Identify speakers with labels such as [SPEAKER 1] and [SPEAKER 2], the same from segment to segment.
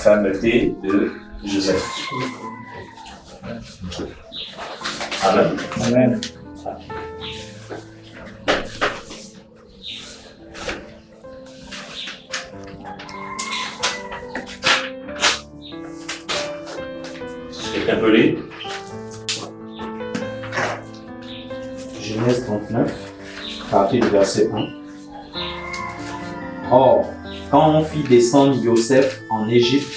[SPEAKER 1] fermeté de Joseph. Amen.
[SPEAKER 2] Amen.
[SPEAKER 1] Quelqu'un peut lire?
[SPEAKER 2] Genèse 39, à partir du verset 1. Or, quand on fit descendre Joseph en Égypte,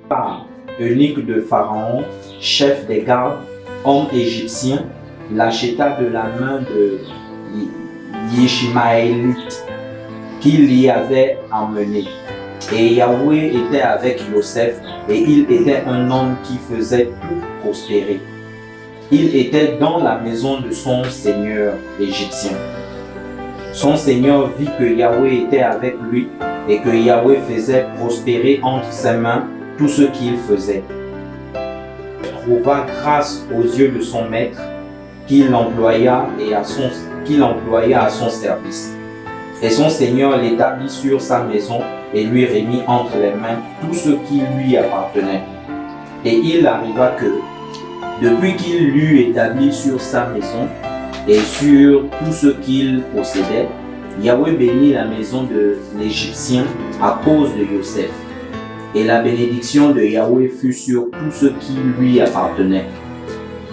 [SPEAKER 2] par eunuque de Pharaon, chef des gardes, homme égyptien, l'acheta de la main de Ishmaélite qu'il y avait emmené. Et Yahweh était avec Joseph, et il était un homme qui faisait tout prospérer. Il était dans la maison de son seigneur égyptien. Son seigneur vit que Yahweh était avec lui et que Yahweh faisait prospérer entre ses mains tout ce qu'il faisait. Il trouva grâce aux yeux de son maître qu'il employa à son service. Et son seigneur l'établit sur sa maison et lui remit entre les mains tout ce qui lui appartenait. Et il arriva que, depuis qu'il l'eut établi sur sa maison et sur tout ce qu'il possédait, Yahweh bénit la maison de l'Égyptien à cause de Joseph. Et la bénédiction de Yahweh fut sur tout ce qui lui appartenait,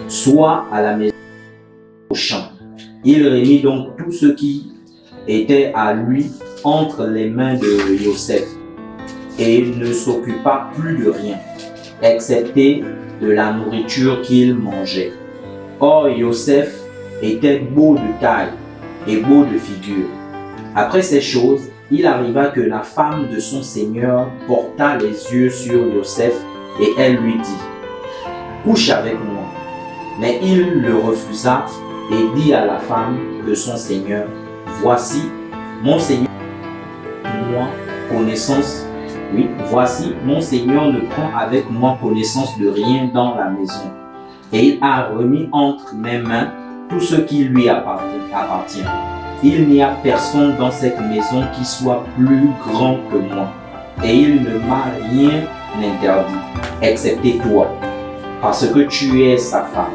[SPEAKER 2] soit à la maison au champ. Il remit donc tout ce qui était à lui entre les mains de Joseph, et il ne s'occupa plus de rien, excepté de la nourriture qu'il mangeait. Or, Joseph était beau de taille et beau de figure. Après ces choses, il arriva que la femme de son seigneur porta les yeux sur Joseph et elle lui dit : couche avec moi. Mais il le refusa et dit à la femme de son seigneur : voici, mon seigneur moi connaissance. Oui, voici, mon seigneur ne prend avec moi connaissance de rien dans la maison. Et il a remis entre mes mains tout ce qui lui appartient. Il n'y a personne dans cette maison qui soit plus grand que moi. Et il ne m'a rien interdit, excepté toi, parce que tu es sa femme.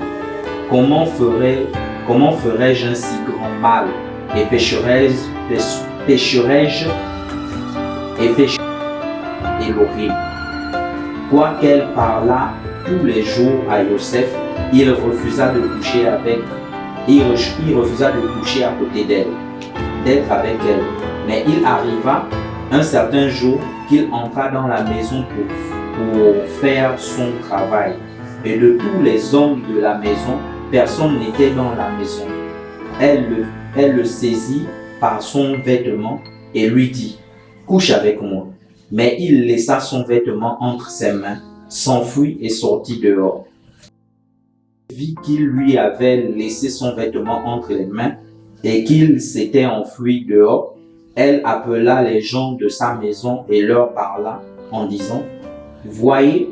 [SPEAKER 2] Comment ferais-je un si grand mal et pécherais-je Elohim. Quoiqu'elle parlât tous les jours à Joseph, il refusa de coucher à côté d'elle, d'être avec elle. Mais il arriva un certain jour qu'il entra dans la maison pour faire son travail. Et de tous les hommes de la maison, personne n'était dans la maison. Elle le saisit par son vêtement et lui dit : couche avec moi. Mais il laissa son vêtement entre ses mains, s'enfuit et sortit dehors. Vit qu'il lui avait laissé son vêtement entre les mains et qu'il s'était enfui dehors. Elle appela les gens de sa maison et leur parla en disant : voyez,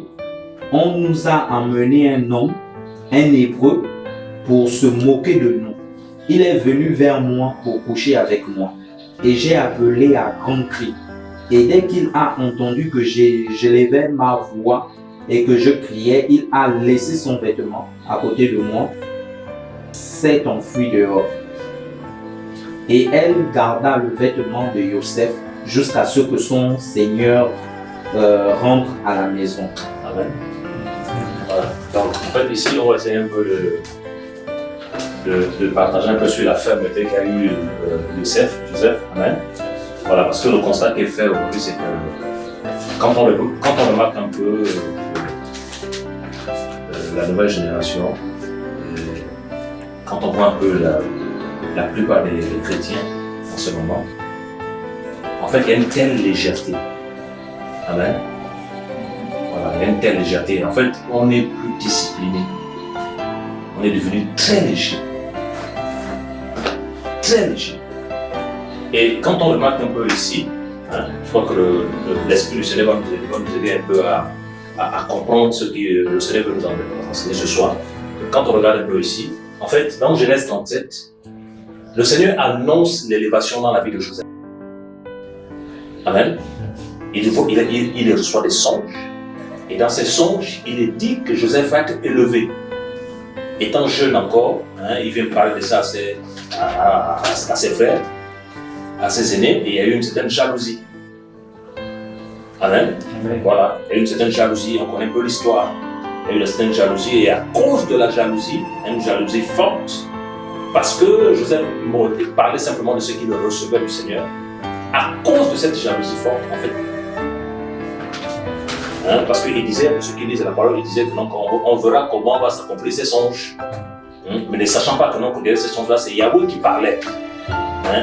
[SPEAKER 2] on nous a amené un homme, un Hébreu, pour se moquer de nous. Il est venu vers moi pour coucher avec moi. Et j'ai appelé à grands cris. Et dès qu'il a entendu que j'élevais ma voix et que je criais, il a laissé son vêtement à côté de moi, s'est enfui dehors. Et elle garda le vêtement de Joseph jusqu'à ce que son seigneur rentre à la maison.
[SPEAKER 1] Amen. Voilà. Donc, en fait, ici, on va essayer un peu de partager un peu sur la fermeté qu'a eu Joseph. Amen. Voilà, parce que le constat qui est fait aujourd'hui, c'est que quand on remarque un peu la nouvelle génération, quand on voit un peu la plupart des chrétiens en ce moment, en fait, il y a une telle légèreté. Amen. Voilà, il y a une telle légèreté. En fait, on n'est plus discipliné. On est devenu très léger. Très léger. Et quand on remarque un peu ici, je crois que l'Esprit du Seigneur va nous aider un peu à comprendre ce que le Seigneur veut nous enseigner ce soir. Quand on regarde un peu ici, en fait, dans Genèse 37, le Seigneur annonce l'élévation dans la vie de Joseph. Amen. il reçoit des songes. Et dans ces songes, il est dit que Joseph va être élevé. Étant jeune encore, il vient parler de ça à ses frères, à ses aînés, et il y a eu une certaine jalousie. Amen.
[SPEAKER 2] Amen.
[SPEAKER 1] Voilà, il y a eu une certaine jalousie, on connaît un peu l'histoire. Il y a eu une certaine jalousie, et à cause de la jalousie, une jalousie forte, parce que Joseph parlait simplement de ce qu'il recevait du Seigneur, à cause de cette jalousie forte, en fait, parce qu'il disait, ceux qui lisent la parole, il disait que donc, on verra comment va s'accomplir ces songes. Mais ne sachant pas que non, derrière ces songes-là, c'est Yahweh qui parlait.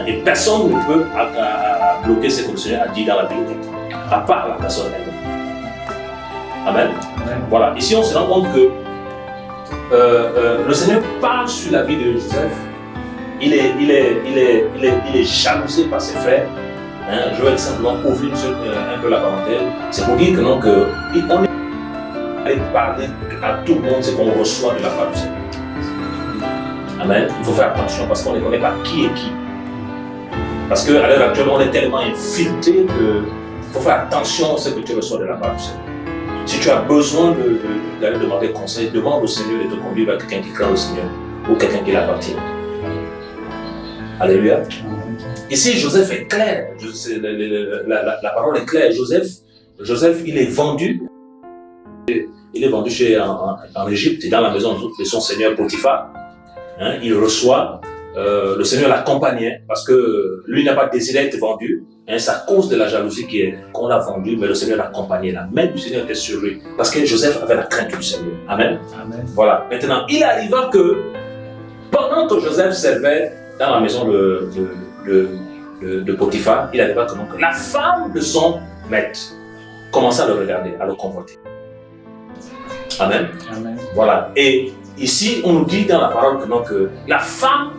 [SPEAKER 1] Et personne ne peut bloquer ce que le Seigneur a dit dans la Bible, à part la personne elle-même. Amen.
[SPEAKER 2] Amen.
[SPEAKER 1] Voilà, ici on se rend compte que le Seigneur parle sur la vie de Joseph. Il est jalousé par ses frères. Je vais simplement ouvrir un peu la parenthèse. C'est pour dire que non, on est parler à tout le monde ce qu'on reçoit de la part du Seigneur. Amen. Il faut faire attention parce qu'on ne connaît pas qui est qui. Parce qu'à l'heure actuelle, on est tellement infiltré qu'il faut faire attention à ce que tu reçois de la part du Seigneur. Si tu as besoin d'aller demander conseil, demande au Seigneur de te conduire vers quelqu'un qui craint le Seigneur ou quelqu'un qui l'appartient. Alléluia. Ici, Joseph est clair. La parole est claire. Joseph, il est vendu. Il est vendu en Égypte et dans la maison de son seigneur Potiphar. Il reçoit. Le Seigneur l'accompagnait parce que lui n'a pas désiré être vendu. C'est à cause de la jalousie qu'on l'a vendu, mais le Seigneur l'accompagnait. La main du Seigneur était sur lui parce que Joseph avait la crainte du Seigneur. Amen.
[SPEAKER 2] Amen.
[SPEAKER 1] Voilà. Maintenant, il arriva que pendant que Joseph servait dans la maison de Potiphar, il arriva que la femme de son maître commença à le regarder, à le convoiter. Amen.
[SPEAKER 2] Amen.
[SPEAKER 1] Voilà. Et ici, on nous dit dans la parole que la femme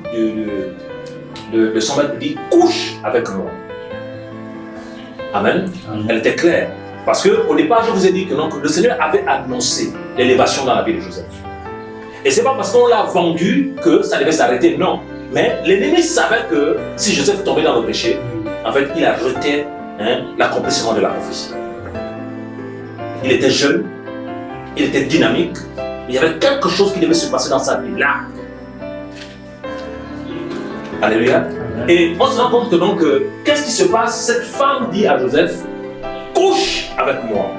[SPEAKER 1] de son maître dit couche avec moi. Amen.
[SPEAKER 2] Amen.
[SPEAKER 1] Elle était claire. Parce qu'au départ, je vous ai dit que le Seigneur avait annoncé l'élévation dans la vie de Joseph. Et ce n'est pas parce qu'on l'a vendu que ça devait s'arrêter, non. Mais l'ennemi savait que si Joseph tombait dans le péché, en fait, il arrêtait l'accomplissement de la prophétie. Il était jeune, il était dynamique, il y avait quelque chose qui devait se passer dans sa vie là. Alléluia. Amen. Et on se rend compte que qu'est-ce qui se passe? Cette femme dit à Joseph, couche avec moi.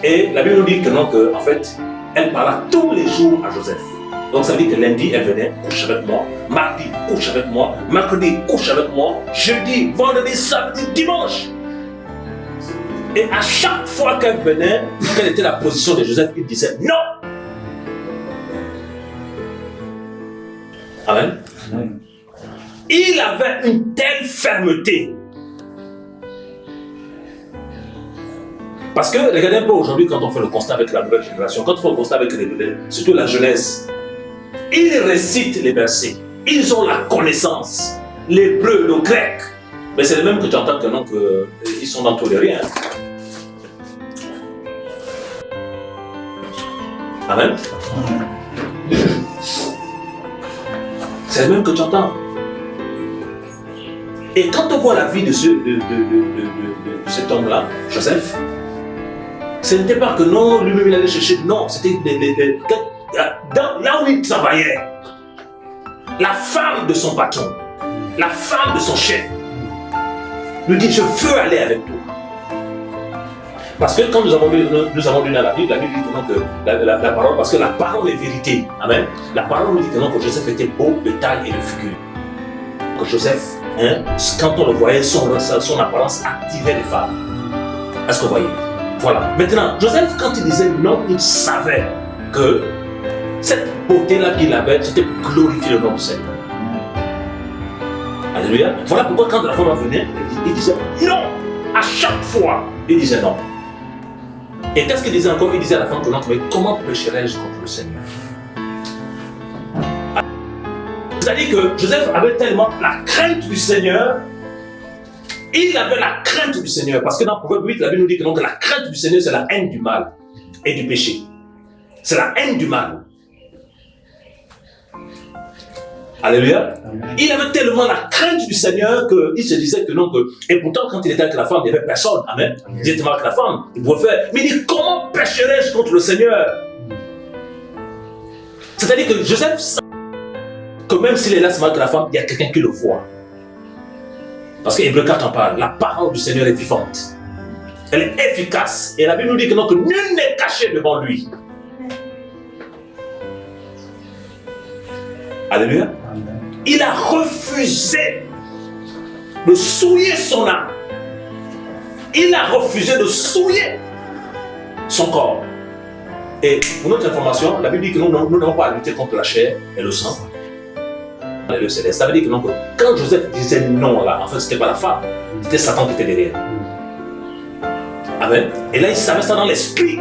[SPEAKER 1] Et la Bible nous dit que en fait, elle parla tous les jours à Joseph. Donc ça veut dire que lundi, elle venait, couche avec moi. Mardi, couche avec moi. Mercredi, couche avec moi. Jeudi, vendredi, samedi, dimanche. Et à chaque fois qu'elle venait, quelle était la position de Joseph? Il disait non. Amen.
[SPEAKER 2] Amen.
[SPEAKER 1] Il avait une telle fermeté. Parce que, regardez un peu aujourd'hui, quand on fait le constat avec la nouvelle génération, quand on fait le constat avec surtout la jeunesse, ils récitent les versets, ils ont la connaissance, l'hébreu, le grec. Mais c'est le même que tu entends qu'ils sont dans tout et rien. Amen. C'est le même que tu entends. Et quand on voit la vie de cet homme-là, Joseph, ce n'était pas que non, lui-même il allait chercher, non, c'était là où il travaillait, la femme de son patron, la femme de son chef, lui dit, je veux aller avec toi. Parce que quand nous avons lu dans la Bible dit que la parole, parce que la parole est vérité. Amen. La parole nous dit que Joseph était beau de taille et de figure. Que Joseph, quand on le voyait, son apparence activait les femmes. Est-ce que vous voyez? Voilà. Maintenant, Joseph, quand il disait non, il savait que cette beauté-là qu'il avait, c'était glorifier le nom du Seigneur. Alléluia. Voilà pourquoi quand la femme venait, il disait non. À chaque fois, il disait non. Et qu'est-ce qu'il disait encore? Il disait à la femme que mais comment pécherais-je contre le Seigneur? C'est-à-dire que Joseph avait tellement la crainte du Seigneur. Il avait la crainte du Seigneur. Parce que dans Proverbe 8, la Bible nous dit que la crainte du Seigneur, c'est la haine du mal et du péché. C'est la haine du mal. Alléluia. Il avait tellement la crainte du Seigneur qu'il se disait que non. Et pourtant, quand il était avec la femme, il n'y avait personne. Amen. Il était avec la femme, il pouvait faire. Mais il dit, comment pécherais-je contre le Seigneur? C'est-à-dire que Joseph sait que même s'il est là avec la femme, il y a quelqu'un qui le voit. Parce que Hébreux 4 en parle. La parole du Seigneur est vivante. Elle est efficace. Et la Bible nous dit que non, que nul n'est caché devant lui. Alléluia. Il a refusé de souiller son âme. Il a refusé de souiller son corps. Et pour notre information, la Bible dit que nous n'avons pas à lutter contre la chair et le sang et le céleste. Ça veut dire que non, quand Joseph disait non là, en fait, ce n'était pas la femme, c'était Satan qui était derrière. Amen. Et là, il savait ça dans l'esprit.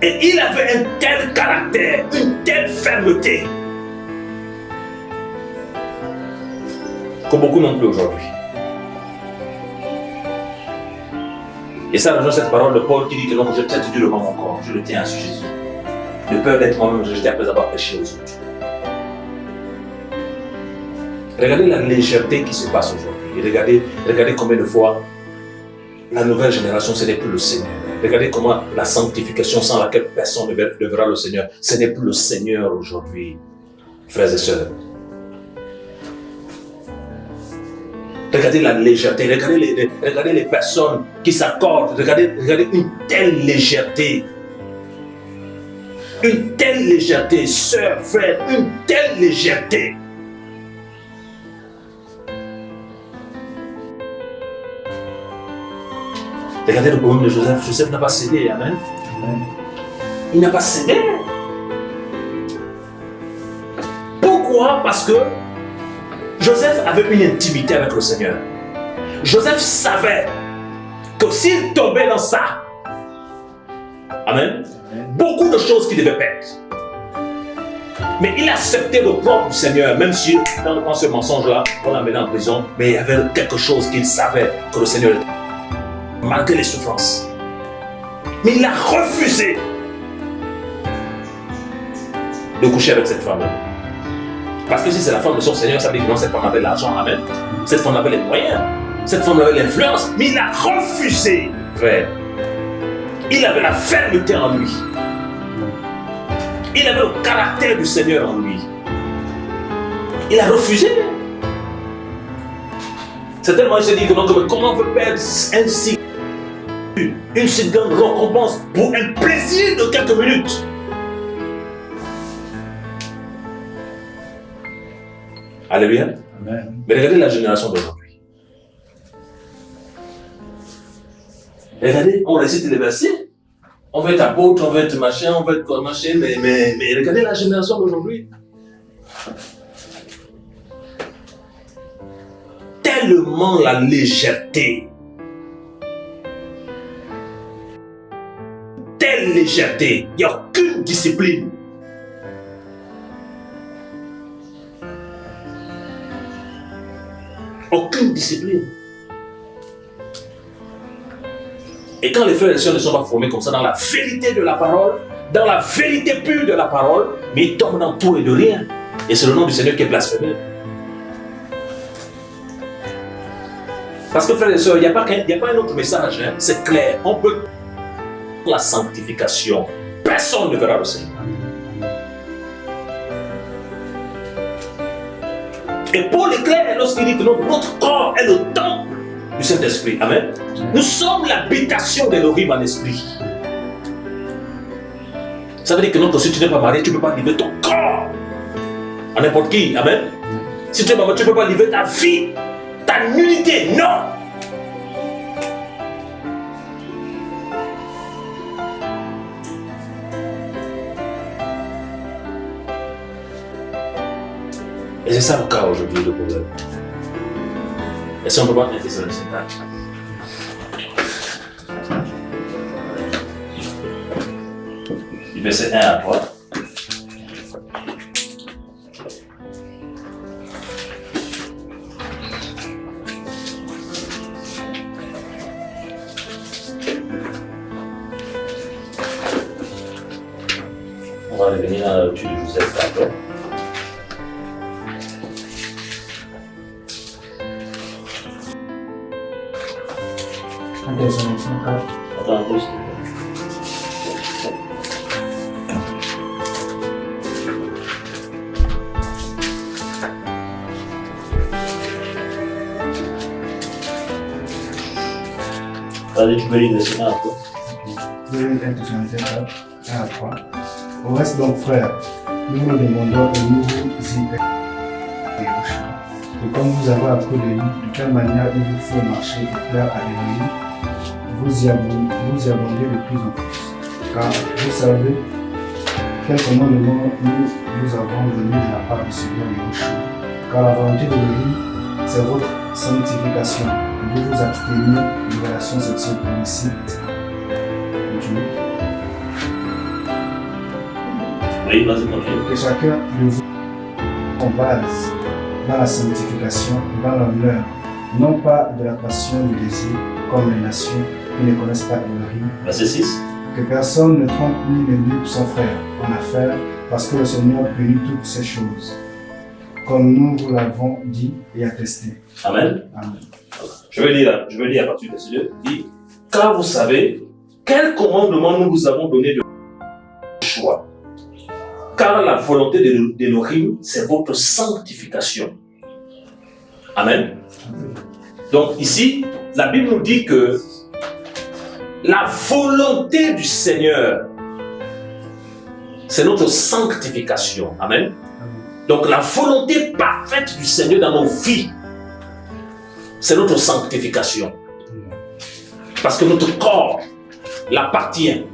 [SPEAKER 1] Et il avait un tel caractère, une telle fermeté, que beaucoup n'ont plus aujourd'hui. Et ça rejoint cette parole de Paul qui dit que non, je tiens Dieu devant mon corps, je le tiens à ce Jésus. De peur d'être moi-même rejeté après avoir péché aux autres. Regardez la légèreté qui se passe aujourd'hui. Et regardez combien de fois la nouvelle génération, ce n'est plus le Seigneur. Regardez comment la sanctification sans laquelle personne ne verra le Seigneur. Ce n'est plus le Seigneur aujourd'hui, frères et sœurs. Regardez la légèreté, regardez les personnes qui s'accordent, regardez une telle légèreté. Une telle légèreté, sœurs, frères, une telle légèreté. Regardez le problème de Joseph. Joseph n'a pas cédé, amen. Il n'a pas cédé. Pourquoi? Parce que Joseph avait une intimité avec le Seigneur. Joseph savait que s'il tombait dans ça, amen, beaucoup de choses qu'il devait perdre. Mais il acceptait le propre du Seigneur, même si dans ce mensonge-là, on l'a mené en prison, mais il y avait quelque chose qu'il savait que le Seigneur, malgré les souffrances. Mais il a refusé de coucher avec cette femme-là. Parce que si c'est la femme de son Seigneur, ça veut dire que non, cette femme avait l'argent, amen. Cette femme avait les moyens. Cette femme avait l'influence. Mais il a refusé, frère. Il avait la fermeté en lui. Il avait le caractère du Seigneur en lui. Il a refusé. C'est tellement il s'est dit que non, comment on peut perdre ainsi une si grande récompense pour un plaisir de quelques minutes. Alléluia. Amen. Mais regardez la génération d'aujourd'hui. Regardez, on récite les versets. On veut être apôtre, on veut être machin, on veut être machin, mais regardez la génération d'aujourd'hui. Tellement la légèreté. Telle légèreté. Il n'y a aucune discipline. Aucune discipline. Et quand les frères et sœurs ne sont pas formés comme ça dans la vérité de la parole, dans la vérité pure de la parole, mais ils tombent dans tout et de rien. Et c'est le nom du Seigneur qui est blasphémé. Parce que frères et sœurs, il n'y a pas un autre message, hein. C'est clair. On peut la sanctification. Personne ne verra le Seigneur. Et Paul est clair lorsqu'il dit que notre corps est le temple du Saint-Esprit. Amen. Nous sommes l'habitation d'Elohim en esprit. Ça veut dire que non, si tu n'es pas marié, tu ne peux pas livrer ton corps à n'importe qui. Amen. Si tu n'es pas marié, tu ne peux pas livrer ta vie, ta nullité. Non. Et c'est ça le cas aujourd'hui, le problème. Et si on ne peut pas traiter ça, c'est ça. Du verset 1 à 3. va revenir à la lecture de Joseph après. Attends un peu, s'il te plaît. Allez, tu peux lire le Sénat un peu.
[SPEAKER 3] 2 Thessaloniciens 4, 1 à 3. Au reste donc, frères, nous vous demandons et nous vous y et comme vous avez appris de quelle manière il vous faut marcher et plaire à l'Église, vous y abondez de plus en plus. Car vous savez quel commandement nous avons donné de la part du Seigneur Yahushua. Car la volonté de l'Église, c'est votre sanctification. Vous vous abstenez de relations sexuelles illicites. Continue.
[SPEAKER 1] Oui, vas-y, continue.
[SPEAKER 3] Que chacun de vous en base dans la sanctification, dans l'honneur, non pas de la passion du désir, comme les nations qui ne connaissent pas Elohim.
[SPEAKER 1] Verset 6.
[SPEAKER 3] Que personne ne trompe ni ne dupe son frère en affaires, parce que le Seigneur punit toutes ces choses, comme nous vous l'avons dit et attesté.
[SPEAKER 1] Amen.
[SPEAKER 3] Amen.
[SPEAKER 1] Je vais lire à partir de ce lieu. Il dit, car vous savez quel commandement nous vous avons donné de choix. Car la volonté d'Elohim, c'est votre sanctification. Amen. Donc ici, la Bible nous dit que la volonté du Seigneur, c'est notre sanctification. Amen. Donc la volonté parfaite du Seigneur dans nos vies, c'est notre sanctification. Parce que notre corps l'appartient.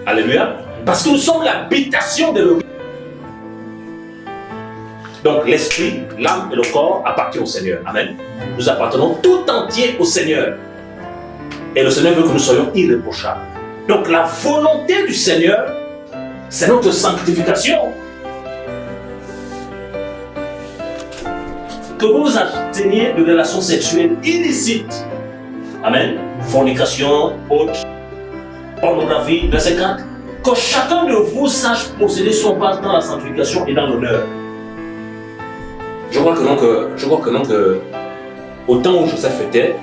[SPEAKER 1] Alléluia. Parce que nous sommes l'habitation de l'Élohim. Donc l'esprit, l'âme et le corps appartiennent au Seigneur. Amen. Nous appartenons tout entier au Seigneur. Et le Seigneur veut que nous soyons irréprochables. Donc la volonté du Seigneur, c'est notre sanctification. Que vous vous absteniez de relations sexuelles illicites. Amen. Fornication, autre, pornographie, verset 4. Que chacun de vous sache posséder son part dans la sanctification et dans l'honneur. Je crois que non, au temps où Joseph était,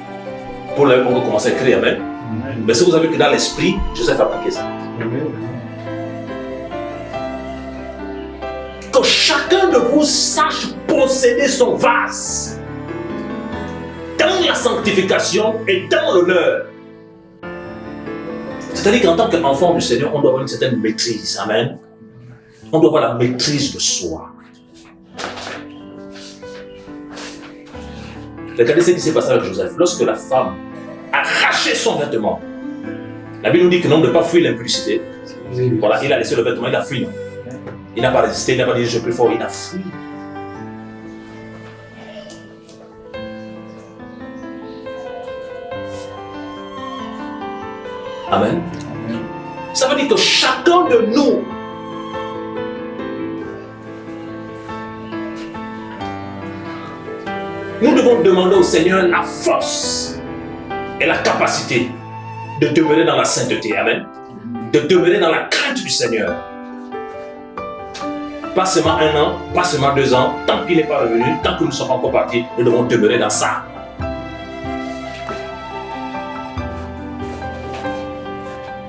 [SPEAKER 1] pour le on commençait à écrire, amen. Mais si vous avez que dans l'esprit, Joseph a appliqué ça. Que chacun de vous sache posséder son vase dans la sanctification et dans l'honneur. C'est-à-dire qu'en tant qu'enfant du Seigneur, on doit avoir une certaine maîtrise. Amen. On doit avoir la maîtrise de soi. Regardez ce qui s'est passé avec Joseph. Lorsque la femme a arraché son vêtement, la Bible nous dit que l'homme ne doit pas fuir l'impudicité. Voilà, il a laissé le vêtement, il a fui. Il n'a pas résisté, il n'a pas dit je suis plus fort, il a fui. Amen. Ça veut dire que chacun de nous devons demander au Seigneur la force et la capacité de demeurer dans la sainteté. Amen. De demeurer dans la crainte du Seigneur. Pas seulement 1 an, pas seulement 2 ans, tant qu'il n'est pas revenu, tant que nous ne sommes pas encore partis, nous devons demeurer dans ça.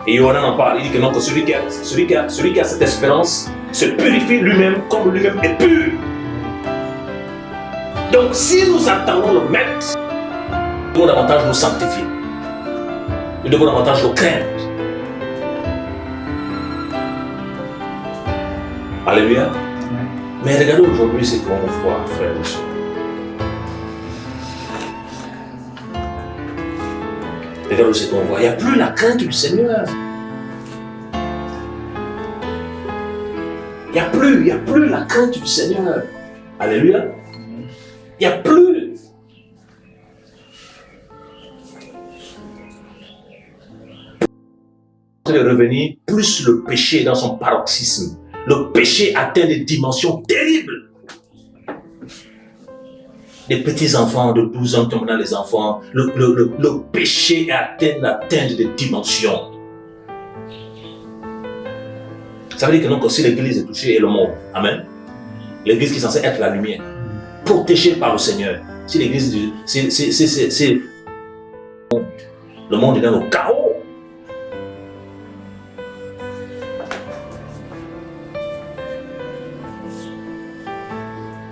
[SPEAKER 1] Et Yohanan en parle, il dit que non, que celui qui a cette espérance se purifie lui-même comme lui-même est pur. Donc si nous attendons le Maître, nous devons davantage nous sanctifier. Nous devons davantage nous craindre. Alléluia. Mais regardez aujourd'hui ce qu'on voit, frères et sœurs. Regardez ce qu'on voit. Il n'y a plus la crainte du Seigneur. Il n'y a plus la crainte du Seigneur. Alléluia. Il n'y a plus. De revenir, plus le péché dans son paroxysme. Le péché atteint des dimensions terribles. Les petits enfants de 12 ans comme dans les enfants, le péché atteint des dimensions. Ça veut dire que donc, si l'église est touchée et le monde, amen, l'église qui est censée être la lumière, protégée par le Seigneur, si l'église, c'est le monde est dans le chaos.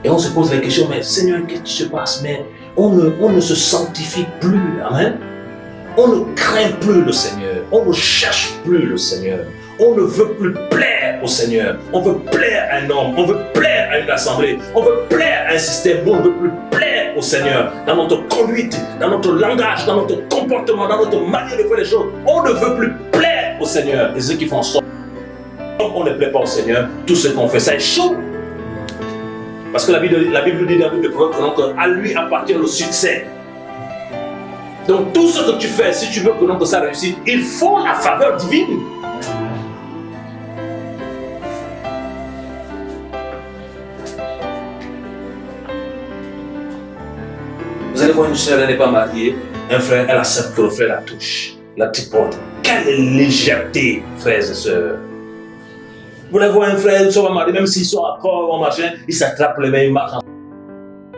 [SPEAKER 1] Et on se pose la question, mais Seigneur, qu'est-ce qui se passe? Mais on ne se sanctifie plus, amen. On ne craint plus le Seigneur, on ne cherche plus le Seigneur. On ne veut plus plaire au Seigneur. On veut plaire à un homme, on veut plaire à une assemblée, on veut plaire à un système. Nous, on ne veut plus plaire au Seigneur dans notre conduite, dans notre langage, dans notre comportement, dans notre manière de faire les choses. On ne veut plus plaire au Seigneur. Et ceux qui font ça, on ne plaît pas au Seigneur, tout ce qu'on fait, ça échoue. Parce que la Bible dit dans le livre de Proverbes qu'à lui appartient le succès. Donc tout ce que tu fais, si tu veux que ça réussisse, il faut la faveur divine. Vous allez voir une soeur, elle n'est pas mariée, un frère, elle accepte que le frère la touche, la tripote. Quelle légèreté, frères et sœurs. Vous allez voir un frère, une soeur mariée, même s'ils sont à corps ou machin, ils s'attrapent les mains, ils marchent.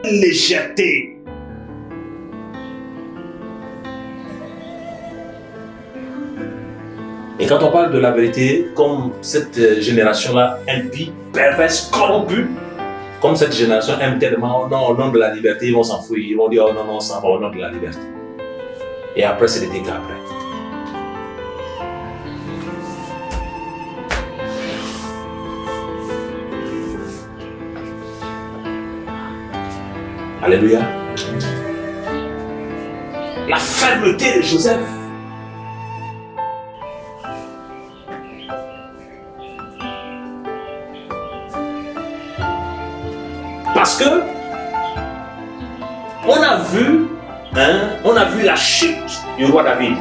[SPEAKER 1] Quelle légèreté. Et quand on parle de la vérité, comme cette génération-là impie, perverse, corrompue, comme cette génération aime tellement, oh non, au nom de la liberté, ils vont s'enfuir, ils vont dire, oh non, non, on s'en va au nom de la liberté. Et après, c'est les dégâts après. Alléluia. La fermeté de Joseph. Parce que on a vu la chute du roi David.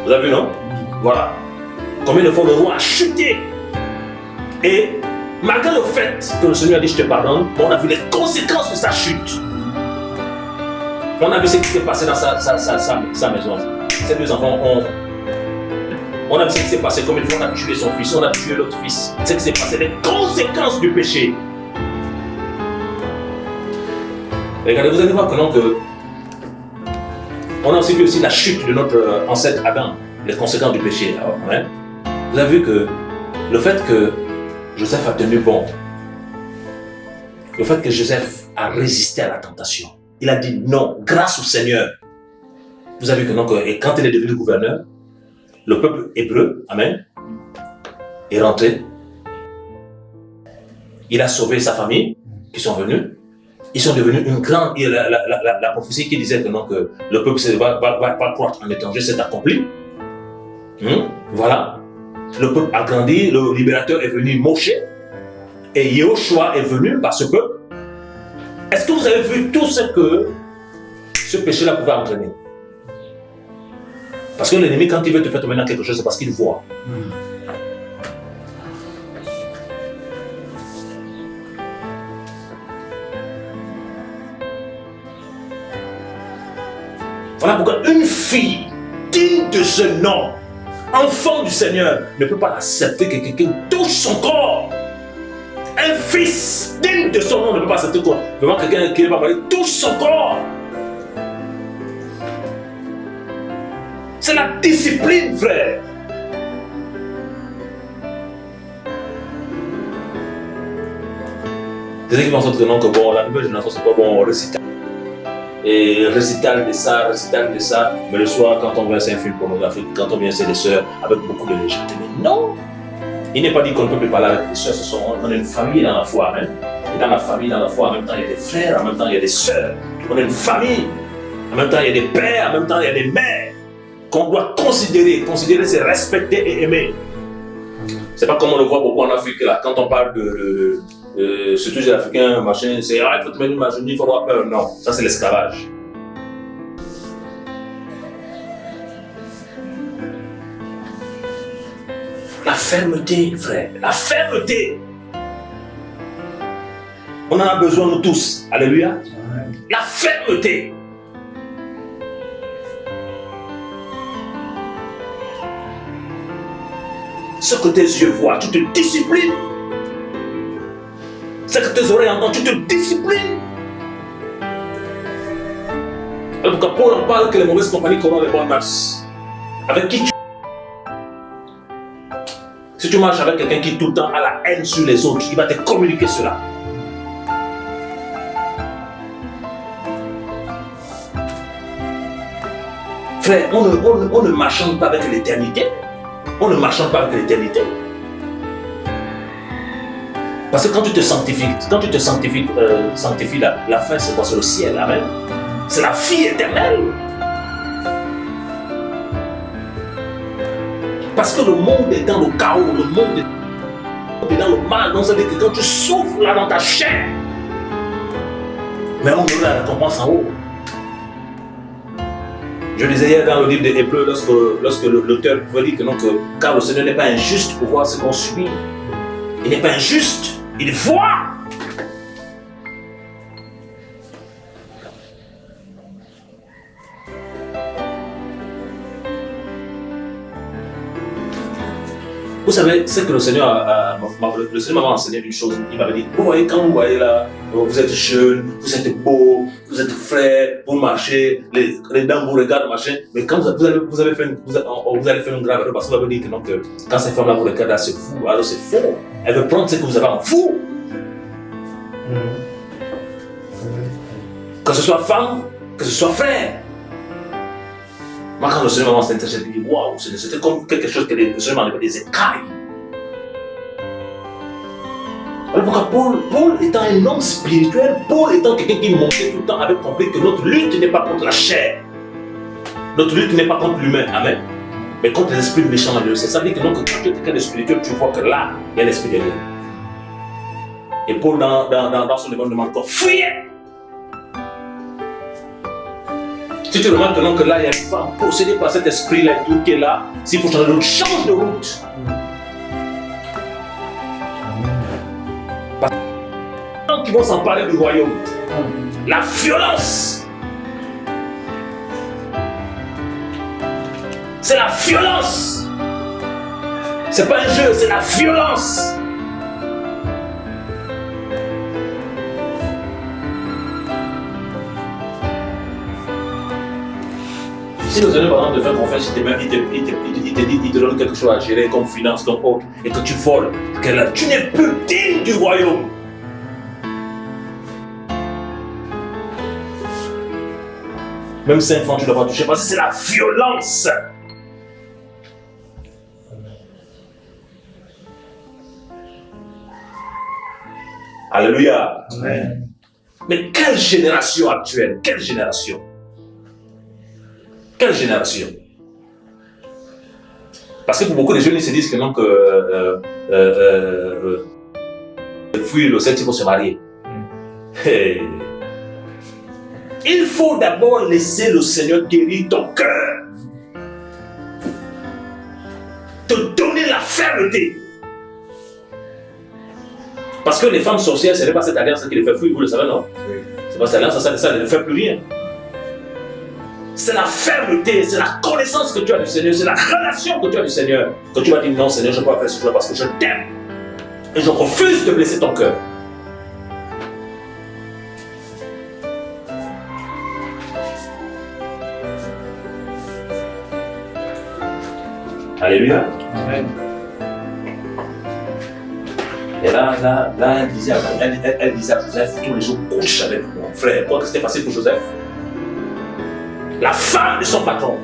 [SPEAKER 1] Vous avez vu, non? Voilà. Combien de fois le roi a chuté. Et malgré le fait que le Seigneur a dit je te pardonne, on a vu les conséquences de sa chute. On a vu ce qui s'est passé dans sa maison. Ces deux enfants on a vu ce qui s'est passé, combien de fois on a tué son fils, on a tué l'autre fils. Ce qui s'est passé, les conséquences du péché. Regardez, vous allez voir que non, on a aussi vu aussi la chute de notre ancêtre Adam, les conséquences du péché. Amen. Vous avez vu que le fait que Joseph a tenu bon, le fait que Joseph a résisté à la tentation, il a dit non, grâce au Seigneur. Vous avez vu que non, et quand il est devenu gouverneur, le peuple hébreu, amen, est rentré. Il a sauvé sa famille, qui sont venus. Ils sont devenus une grande... La prophétie qui disait que, non, que le peuple va croître en étranger s'est accomplie. Voilà. Le peuple a grandi, le libérateur est venu, Moshe. Et Yehoshua est venu par ce peuple. Est-ce que vous avez vu tout ce que ce péché-là pouvait entraîner? Parce que l'ennemi, quand il veut te faire tomber dans quelque chose, c'est parce qu'il voit. Voilà pourquoi une fille digne de ce nom, enfant du Seigneur, ne peut pas accepter que quelqu'un touche son corps. Un fils digne de son nom ne peut pas accepter que vraiment quelqu'un qui n'est pas marié touche son corps. C'est la discipline, frère. C'est ce qui pense que non, que bon, la nouvelle génération, c'est pas bon, récital. Et récital de ça, mais le soir, quand on vient, c'est un film pornographique, quand on vient, c'est des sœurs avec beaucoup de légèreté. Mais non! Il n'est pas dit qu'on ne peut plus parler avec les sœurs, on est une famille dans la foi, même. Et dans la famille, dans la foi, en même temps, il y a des frères, en même temps, il y a des sœurs. On est une famille. En même temps, il y a des pères, en même temps, il y a des mères. Qu'on doit considérer, c'est respecter et aimer. C'est pas comme on le voit beaucoup en Afrique, là, quand on parle surtout les Africains, machin, c'est il faut te mettre une machine, il faut avoir peur. Non, ça c'est l'esclavage. La fermeté, frère, la fermeté. On en a besoin nous tous. Alléluia. La fermeté. ce que tes yeux voient, tu te disciplines. Ce que tes oreilles entendent, tu te disciplines. Alors pourquoi Paul en parle que les mauvaises compagnies corrompent les bonnes mœurs. Avec qui tu... Si tu marches avec quelqu'un qui tout le temps a la haine sur les autres, il va te communiquer cela. Frère, on ne marchande pas avec l'éternité. On ne marchande pas avec l'éternité. Parce que quand tu te sanctifies, la fin c'est quoi? C'est le ciel, amen. C'est la vie éternelle. Parce que le monde est dans le chaos, le monde est dans le mal. Donc ça veut dire que quand tu souffres là dans ta chair, mais on aura la récompense en haut. Je disais hier dans le livre des Hébreux, lorsque l'auteur pouvait dire que non, car le Seigneur n'est pas injuste pour voir ce qu'on subit. Il n'est pas injuste, il voit. Vous savez, c'est que le Seigneur m'a enseigné une chose. Il m'avait dit, vous voyez, quand vous voyez là, vous êtes jeune, vous êtes beau, vous êtes frais, vous marchez, les dames vous regardent, machin, mais quand vous allez faire une grave erreur parce que vous avez dit que, non, que quand ces femmes-là vous regardent, c'est fou, alors c'est faux. Elle veut prendre ce que vous avez en vous. Que ce soit femme, que ce soit frère. Moi, quand le Seigneur m'a enseigné ça, j'ai dit, waouh, c'était comme quelque chose que le Seigneur m'enlevait des écailles. Alors pourquoi Paul étant un homme spirituel, Paul étant quelqu'un qui montait tout le temps, avait compris que notre lutte n'est pas contre la chair. Notre lutte n'est pas contre l'humain, amen. Mais contre les esprits méchants en Dieu. Ça veut dire que non, que quand tu es quelqu'un de spirituel, tu vois que là, il y a l'esprit de Dieu. Et Paul, dans son événement, demande encore, fuyez! Si tu remarques que là, il y a une femme possédée par cet esprit-là et tout qui est là, s'il faut changer de route, change de route. Parce que les gens qui vont s'emparer du royaume, la violence, c'est la violence. C'est pas un jeu, c'est la violence. Si le Seigneur, par exemple, te fait confiance, il te donne quelque chose à gérer comme finance, comme autre, et que tu voles, que là, tu n'es plus digne du royaume. Même 5 francs, tu ne dois pas toucher, parce que c'est la violence. Alléluia. Amen. Mais quelle génération actuelle? Quelle génération? Quelle génération? Parce que pour beaucoup de jeunes, ils se disent que non, fuir le sexe, il faut se marier. Hey. Il faut d'abord laisser le Seigneur guérir ton cœur. Te donner la fermeté. Parce que les femmes sorcières, ce n'est pas cette alliance qui les fait fuir, vous le savez, non? Oui. C'est pas cette alliance, ça ne fait plus rien. C'est la fermeté, c'est la connaissance que tu as du Seigneur, c'est la relation que tu as du Seigneur. Que tu vas dire non Seigneur, je ne peux pas faire ce que parce que je t'aime. Et je refuse de blesser ton cœur. Alléluia. Amen. Et là, elle disait à Joseph, tous les jours, couche avec mon frère. Quoi que c'était facile pour Joseph. La femme de son patron.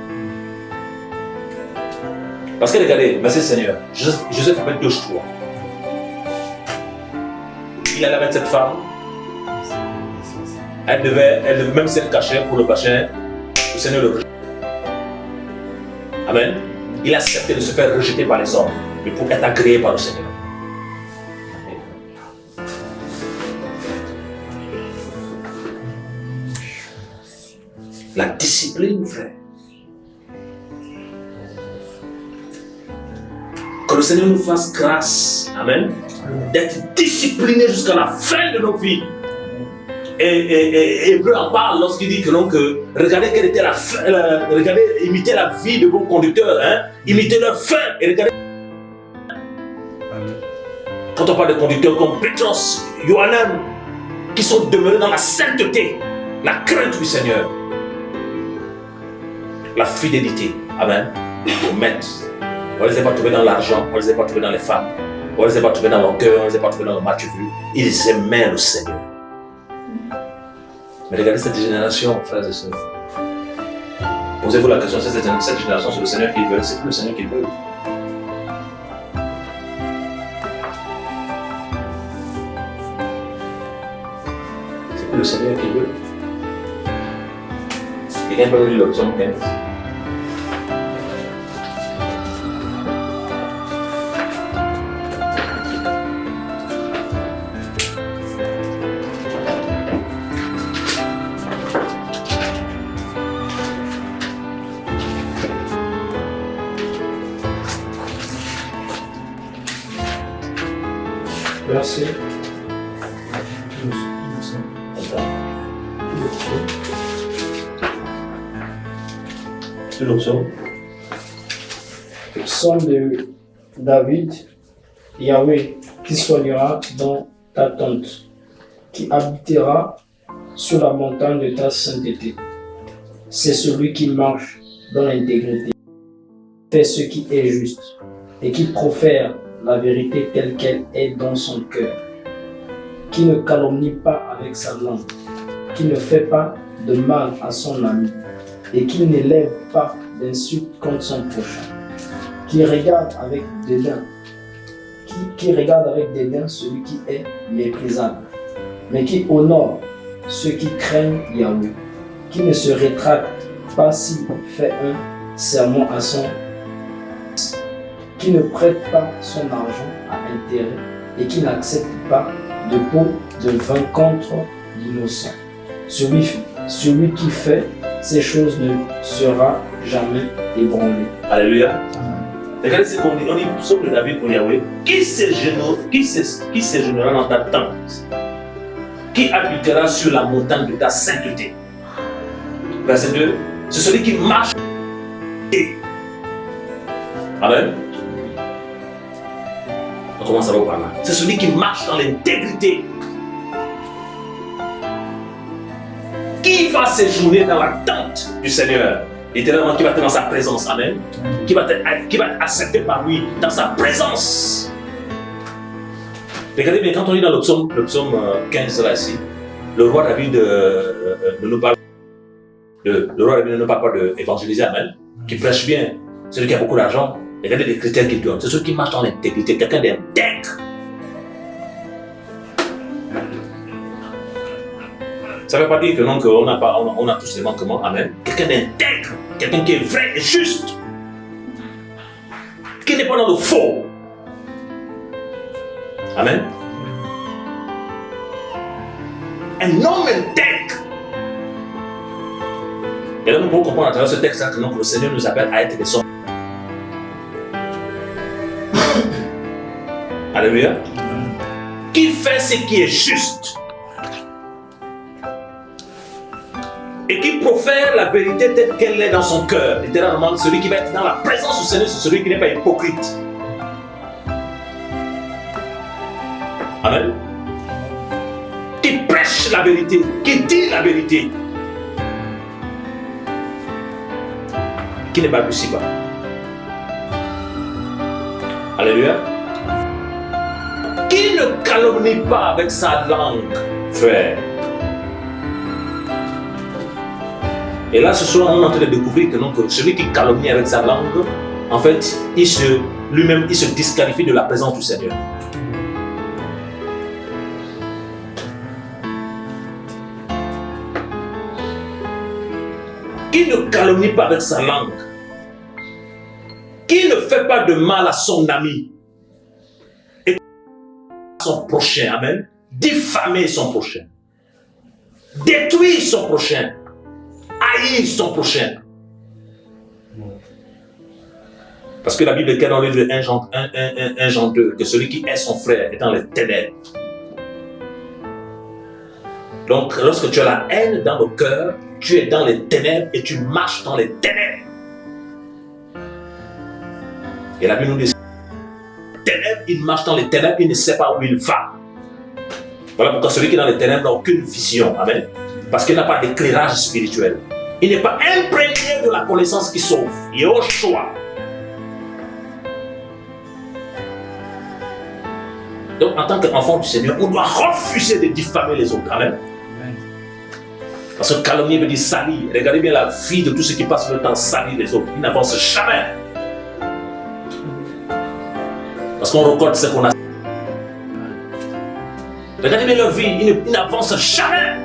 [SPEAKER 1] Parce que regardez, merci Seigneur, Joseph avait 2 choix. Il allait avec cette femme. Elle devait même si elle cachait pour le prochain, le Seigneur le rejetait. Amen. Il acceptait de se faire rejeter par les hommes, mais pour être agréé par le Seigneur. La discipline, frère. Que le Seigneur nous fasse grâce, amen, d'être discipliné jusqu'à la fin de nos vies. Et Hébreu en parle lorsqu'il dit que non, que regardez quelle était la fin, regardez, imitez la vie de vos conducteurs, hein, imitez leur fin, et regardez Quand on parle de conducteurs comme Petros, Yohanan, qui sont demeurés dans la sainteté, la crainte du Seigneur, la fidélité, amen, au maître. On ne les a pas trouvés dans l'argent, on ne les a pas trouvés dans les femmes, on ne les a pas trouvés dans leur cœur, on ne les a pas trouvés dans le match vu. Ils aimaient le Seigneur. Mais regardez cette génération, frères et sœurs. Posez-vous la question, cette génération, c'est le Seigneur qu'ils veulent, c'est plus le Seigneur qu'ils veulent. C'est plus le Seigneur qu'ils veulent. Quelqu'un peut lire le psaume 15.
[SPEAKER 3] Verset.
[SPEAKER 1] C'est le psaume.
[SPEAKER 3] Psaume de David, Yahweh, qui soignera dans ta tente, qui habitera sur la montagne de ta sainteté. C'est celui qui marche dans l'intégrité, fait ce qui est juste, et qui profère la vérité telle qu'elle est dans son cœur, qui ne calomnie pas avec sa langue, qui ne fait pas de mal à son ami, et qui n'élève pas d'insultes contre son prochain, qui regarde avec dédain, qui regarde avec dédain celui qui est méprisable, mais qui honore ceux qui craignent Yahweh, qui ne se rétracte pas s'il fait un serment à son qui ne prête pas son argent à intérêt et qui n'accepte pas de pot de vin contre l'innocent. Celui qui fait ces choses ne sera jamais ébranlé.
[SPEAKER 1] Alléluia. Regardez ce qu'on dit. On dit psaume de David pour Yahweh. Qui séjournera dans ta tente? Qui habitera sur la montagne de ta sainteté? Verset 2. C'est celui qui marche. Amen. On commence à voir par là. C'est celui qui marche dans l'intégrité. Qui va séjourner dans la tente du Seigneur? Éternellement, qui va être dans sa présence. Amen. Qui va être accepté par lui dans sa présence. Regardez bien, quand on lit dans le psaume 15 là ici, le roi David ne nous parle pas d'évangéliser, amen, qui prêche bien, celui qui a beaucoup d'argent. Regardez les critères qu'il donne. C'est celui qui marche dans l'intégrité, quelqu'un d'intègre. Ça ne veut pas dire que non, qu'on a tous des manquements, amen. Quelqu'un d'intègre, quelqu'un qui est vrai et juste, qui n'est pas dans le faux. Amen. Un homme intègre. Et là, nous pouvons comprendre à travers ce texte que le Seigneur nous appelle à être des hommes. Alléluia. Qui fait ce qui est juste et qui profère la vérité telle qu'elle est dans son cœur. Littéralement, celui qui va être dans la présence du Seigneur, c'est celui qui n'est pas hypocrite. Amen. Qui prêche la vérité, qui dit la vérité, qui ne balbutie pas. Alléluia. Qui ne calomnie pas avec sa langue, frère. Et là, ce soir, on est en train de découvrir que, donc, celui qui calomnie avec sa langue, en fait, lui-même, il se disqualifie de la présence du Seigneur. Qui ne calomnie pas avec sa langue, qui ne fait pas de mal à son ami, et son prochain, amen, diffamer son prochain, détruire son prochain, haïr son prochain. Parce que la Bible dit dans le livre de 1 Jean 2 que celui qui hait son frère est dans les ténèbres. Donc, lorsque tu as la haine dans le cœur, tu es dans les ténèbres et tu marches dans les ténèbres. Et la Bible nous dit ténèbres il marche dans les ténèbres, il ne sait pas où il va. Voilà pourquoi celui qui est dans les ténèbres n'a aucune vision. Amen. Parce qu'il n'a pas d'éclairage spirituel. Il n'est pas imprégné de la connaissance qui sauve. Il est au choix. Donc, en tant qu'enfant du Seigneur, on doit refuser de diffamer les autres. Amen. Parce que calomnier veut dire salir. Regardez bien la vie de tous ceux qui passent le temps à salir les autres. Ils n'avancent jamais. Parce qu'on récolte ce qu'on a. Regardez bien leur vie. Ils n'avancent jamais.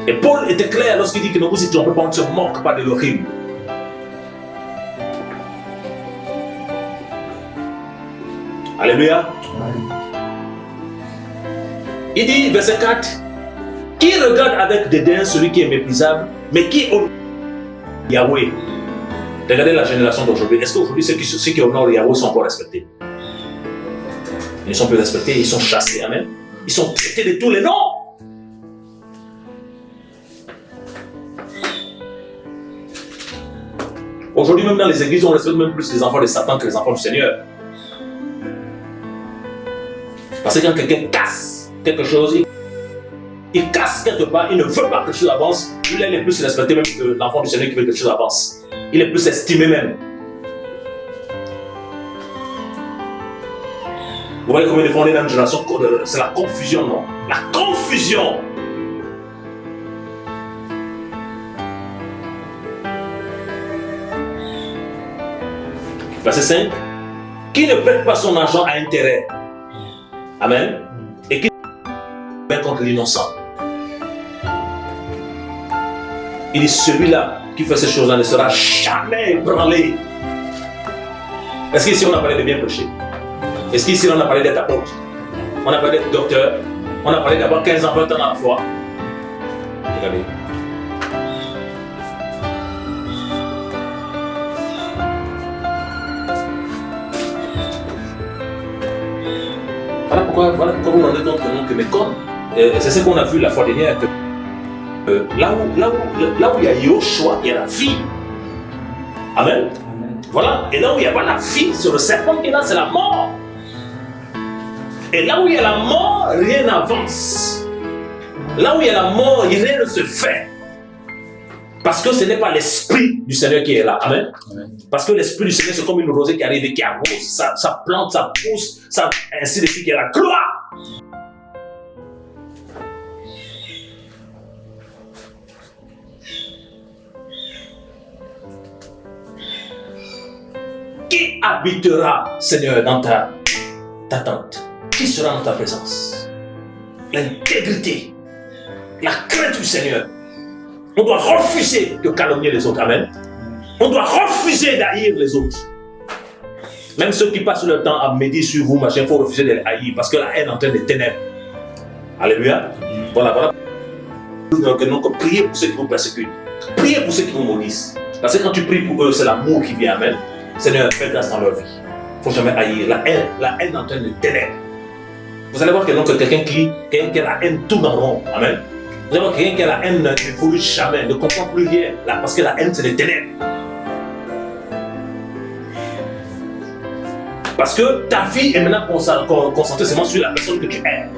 [SPEAKER 1] Et Paul était clair lorsqu'il dit que ne vous y trompez pas, on ne se moque pas de l'horrible. Alléluia. Il dit, verset 4, qui regarde avec dédain celui qui est méprisable, mais qui honore Yahweh. Regardez la génération d'aujourd'hui. Est-ce qu'aujourd'hui, ceux qui honorent Yahweh sont encore respectés? Ils ne sont plus respectés, ils sont chassés. Amen. Ils sont traités de tous les noms. Aujourd'hui, même dans les églises, on respecte même plus les enfants de Satan que les enfants du Seigneur. Parce que quand quelqu'un casse quelque chose, il casse quelque part, il ne veut pas que quelque chose avance, il est plus respecté même que l'enfant du Seigneur qui veut que quelque chose avance. Il est plus estimé même. Vous voyez combien de fois on est dans une génération, c'est la confusion, non? La confusion! Verset 5. Qui ne prête pas son argent à intérêt? Amen. Et qui ne contre l'innocent. Il dit celui-là qui fait ces choses-là ne sera jamais ébranlé. Est-ce qu'ici on a parlé de bien prêcher? Est-ce qu'ici on a parlé d'être apôtre? On a parlé d'être docteur? On a parlé d'avoir 15 ans, 20 ans à la fois? Regardez. Voilà pourquoi vous vous rendez compte que mais comme c'est ce qu'on a vu la fois dernière, que là où il y a Yoshua, il y a la vie. Amen. Voilà. Et là où il n'y a pas la vie, c'est le serpent qui est là, c'est la mort. Et là où il y a la mort, rien n'avance. Là où il y a la mort, rien ne se fait. Parce que ce n'est pas l'esprit du Seigneur qui est là. Amen. Amen. Parce que l'esprit du Seigneur, c'est comme une rosée qui arrive et qui arrose. Ça plante, ça pousse, ça, ainsi de suite, il y a la gloire. Qui habitera, Seigneur, dans ta tente? Qui sera dans ta présence? L'intégrité, la crainte du Seigneur. On doit refuser de calomnier les autres. Amen. On doit refuser d'haïr les autres. Même ceux qui passent leur temps à méditer sur vous, machin, il faut refuser de les haïr parce que la haine entraîne des ténèbres. Alléluia. Voilà. Donc, priez pour ceux qui vous persécutent. Priez pour ceux qui vous maudissent. Parce que quand tu pries pour eux, c'est l'amour qui vient. Amen. Seigneur, fais grâce dans leur vie. Il ne faut jamais haïr. La haine entraîne des ténèbres. Vous allez voir quelqu'un qui a la haine tourne en rond. Amen. Vous allez voir quelqu'un qui a la haine n'évolue jamais, ne comprend plus rien. Là, parce que la haine, c'est des ténèbres. Parce que ta vie est maintenant concentrée seulement sur la personne que tu aimes.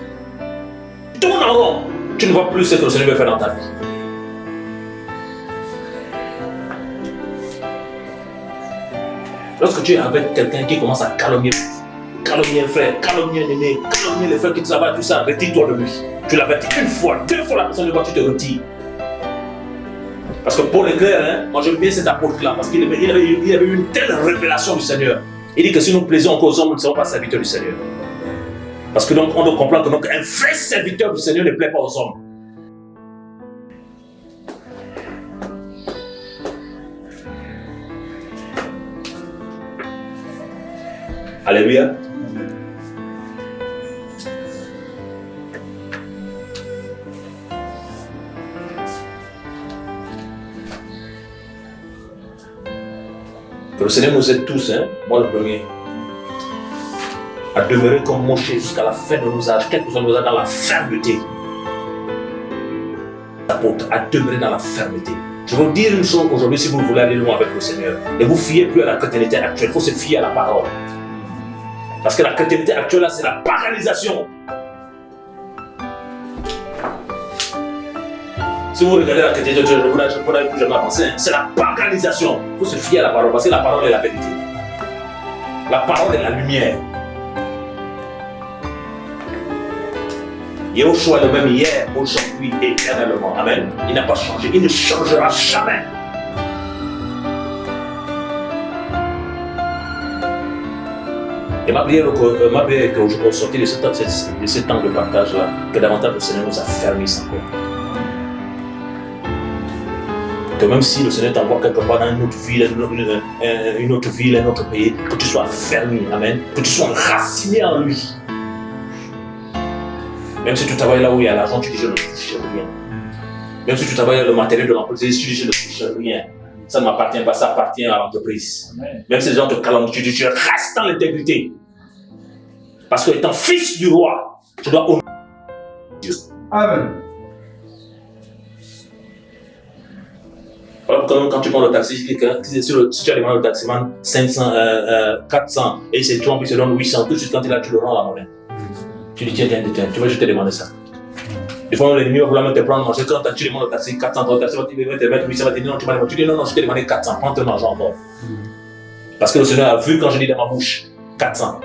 [SPEAKER 1] Tu tournes en rond. Tu ne vois plus ce que le Seigneur veut faire dans ta vie. Lorsque tu es avec quelqu'un qui commence à calomnier un frère, calomnier un aîné, calomnier les frères qui travaillent, tout ça, retire-toi de lui. Tu l'avertis une fois, deux fois la personne le voit, tu te retires. Parce que Paul est clair, hein? Moi j'aime bien cet apôtre-là, parce qu'il avait eu une telle révélation du Seigneur. Il dit que si nous plaisons encore aux hommes, nous ne serons pas serviteurs du Seigneur. Parce que donc on doit comprendre que donc, un vrai serviteur du Seigneur ne plaît pas aux hommes. Alléluia. Que le Seigneur nous aide tous, hein? Moi le premier, à demeurer comme Moshe jusqu'à la fin de nos âges, quel que soit nos âges, dans la fermeté. À demeurer dans la fermeté. Je vais vous dire une chose aujourd'hui, si vous voulez aller loin avec le Seigneur, ne vous fiez plus à la chrétienté actuelle, il faut se fier à la parole. Parce que la chrétienté actuelle, là, c'est la paralysation. Si vous regardez la chrétienté, je ne pourrais plus jamais avancer, c'est la paralysation. Il faut se fier à la parole, parce que la parole est la vérité. La parole est la lumière. Yahushua est le même hier, aujourd'hui, éternellement. Amen. Il n'a pas changé, il ne changera jamais. Et ma prière est qu'au sortir de ce temps de partage-là, que davantage le Seigneur nous affermisse encore. Que même si le Seigneur t'envoie quelque part dans une autre ville, un autre pays, que tu sois affermi, amen, que tu sois enraciné en lui. Même si tu travailles là où il y a l'argent, tu dis je ne touche rien. Même si tu travailles le matériel de l'entreprise, tu dis je ne touche rien. Ça ne m'appartient pas, ça appartient à l'entreprise. Même si les gens te calomnient, tu dis je reste dans l'intégrité. Parce que étant fils du roi, tu dois honorer Dieu.
[SPEAKER 3] Amen.
[SPEAKER 1] Voilà pourquoi quand tu prends le taxi, si tu as demandé au taximan 500, 400 et c'est toi qui te donne 800, tout de suite quand il a, tu le rends la monnaie. Tu dis tiens, tu vas juste te demander ça. Des fois, l'ennemi va vouloir te prendre manger. Quand tu demandes au taxi 400, le taxi va te mettre 800, va te dire non, tu m'as demandé. Tu dis non, je t'ai demandé 400, prends ton argent encore. Parce que le Seigneur a vu quand je dis dans ma bouche 400.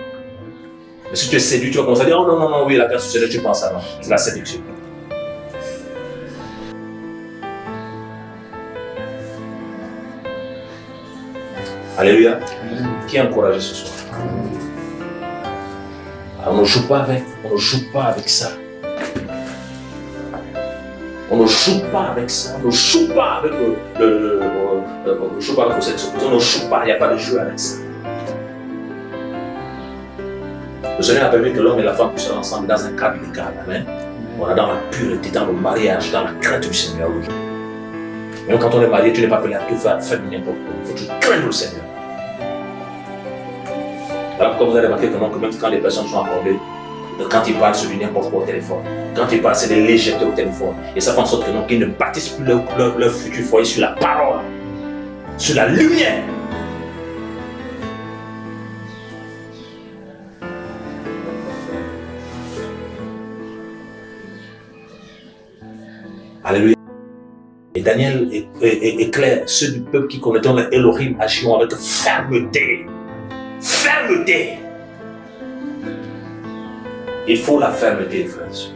[SPEAKER 1] Mais si tu es séduit, tu vas commencer à dire oh non, oui, la grâce du Seigneur, tu penses à non. C'est la séduction. Alléluia. Qui est encouragé ce soir? Alors, on ne joue pas avec ça. On ne joue pas avec ça. On ne joue pas avec le joue pas avec cette chose. On ne joue pas, il n'y a pas de jeu avec ça. Le Seigneur a permis que l'homme et la femme puissent être ensemble dans un cadre légal. Amen. On est dans la pureté, dans le mariage, dans la crainte du Seigneur. Oui. Même quand on est marié, tu n'es pas appelé à tout faire n'importe quoi. Il faut que tu craignes le Seigneur. Alors, comme vous avez remarqué que même quand les personnes sont accordées, quand ils parlent, c'est du n'importe quoi au téléphone. Quand ils parlent, c'est des légèretés au téléphone. Et ça fait en sorte qu'ils ne bâtissent plus leur futur foyer sur la parole, sur la lumière. Alléluia. Et Daniel éclaire ceux du peuple qui connaîtront le Elohim agiront avec fermeté. Fermeté. Il faut la fermeté, frères et sœurs.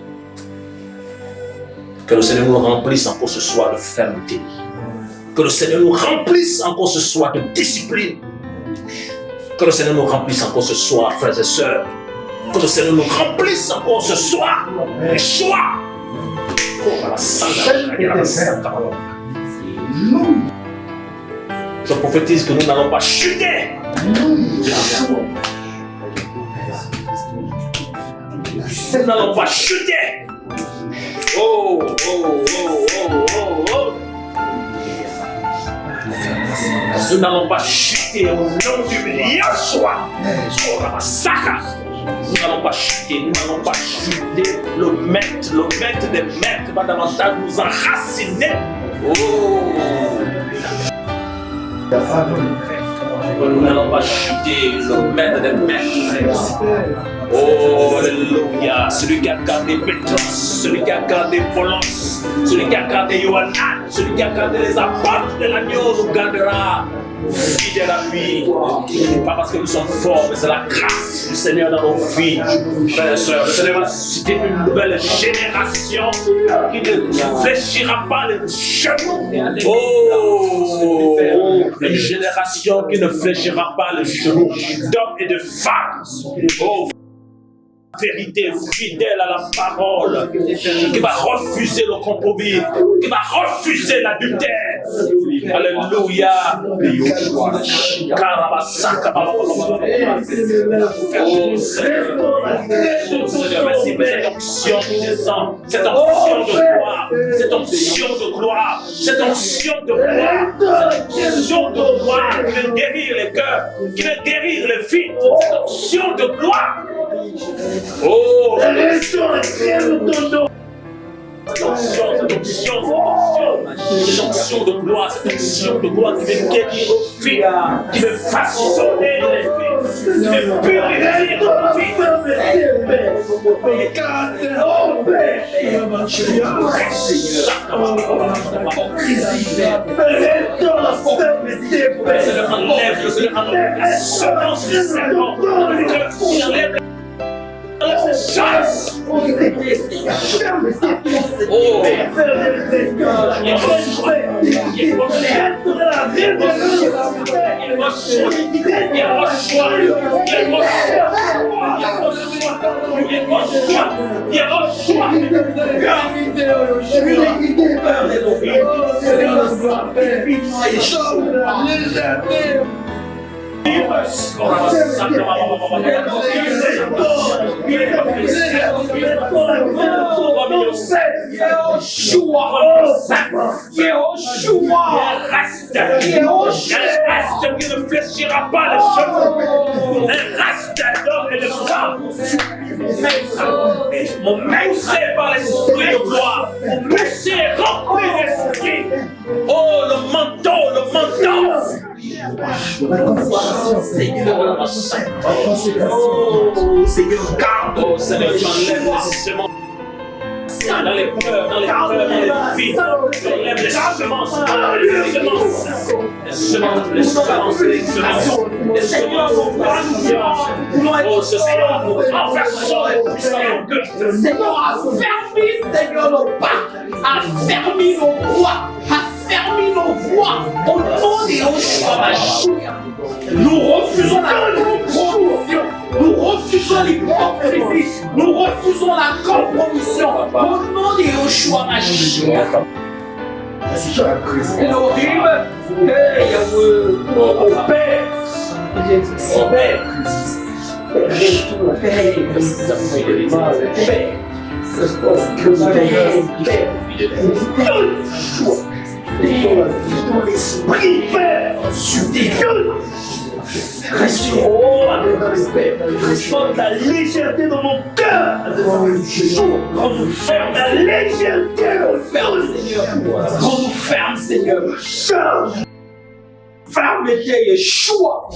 [SPEAKER 1] Que le Seigneur nous remplisse encore ce soir de fermeté. Que le Seigneur nous remplisse encore ce soir de discipline. Que le Seigneur nous remplisse encore ce soir, frères et sœurs. Que le Seigneur nous remplisse encore ce soir de choix. Je prophétise que nous n'allons pas chuter. Nous n'allons pas chuter. Oh. Nous n'allons pas chuter au nom du Yahshua. Nous n'allons pas chuter, Le maître des maîtres va davantage nous enraciner. Nous n'allons pas chuter, le maître des maîtres. Oh, alléluia. Celui qui a gardé Pétros, celui qui a gardé Polos, celui qui a gardé Yohanan, celui qui a gardé les apôtres de l'agneau nous gardera fidèles à lui. Pas parce que nous sommes forts, mais c'est la grâce du Seigneur dans nos vies. Frères et sœurs, le Seigneur va susciter une nouvelle génération qui ne fléchira pas les genoux. Oh, une génération qui ne fléchira pas les genoux d'hommes et de femmes. Oh, vérité fidèle à la parole, qui va refuser le compromis, qui va refuser l'adultère. Alléluia. Oh Seigneur, merci pour cette onction qui descend, cette onction de gloire, cette onction de gloire, cette onction de gloire, cette onction de gloire qui veut guérir les cœurs, qui veut guérir les vies, cette onction de gloire. Oh, cette onction onction de gloire, cette onction de gloire qui me guérit, qui me façonner dans les vies, qui me purifier dans les qui ne fléchira pas les cheveux. Un reste d'homme et de femme. Mon poussé par l'esprit de gloire. Mon poussé rempli d'esprit. Oh, le manteau. Seigneur, Seigneur, garde. Oh, Seigneur, tu enlèves les semences. Dans les cœurs, dans les vies, j'enlève les semences, oh, ce soir, nous renversons les puissants de
[SPEAKER 4] Seigneur, affermis, Seigneur, nos pas, affermis nos voix, affermis nos voix, au nom de Yeshua Mashiach. Nous refusons la compromission, nous refusons l'hypocrisie, nous refusons la compromission, au nom de Yeshua Mashiach. Elohim, hey Yahweh, au Père, au Père, l'esprit Père, sur tes gueules. Restaure la légèreté dans mon cœur. Quand nous ferme la légèreté, quand nous ferme, Seigneur. Ferme les Yeshua.